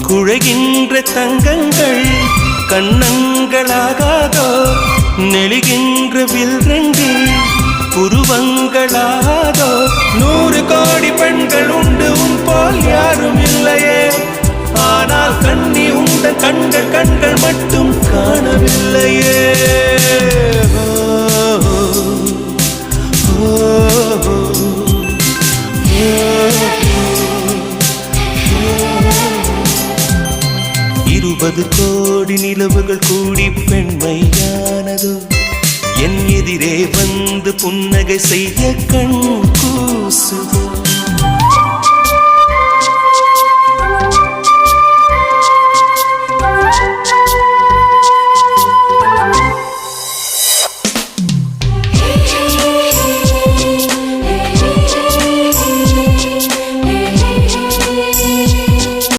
குழைகின்ற தங்கங்கள் கண்ணங்களாகாதோ நெளிகின்ற வில்ரங்கில் புருவங்களாகாதோ 100 கோடி பெண்கள் உண்டு உன் போல் யாரும் இல்லையே ஆனால் கண்ணி உண்ட கண்கள் மட்டும் காணவில்லையே இருபது கோடி நிலவுகள் கூடி பெண்மையானதோ என் எதிரே வந்து புன்னகை செய்ய கண் கூசுதோ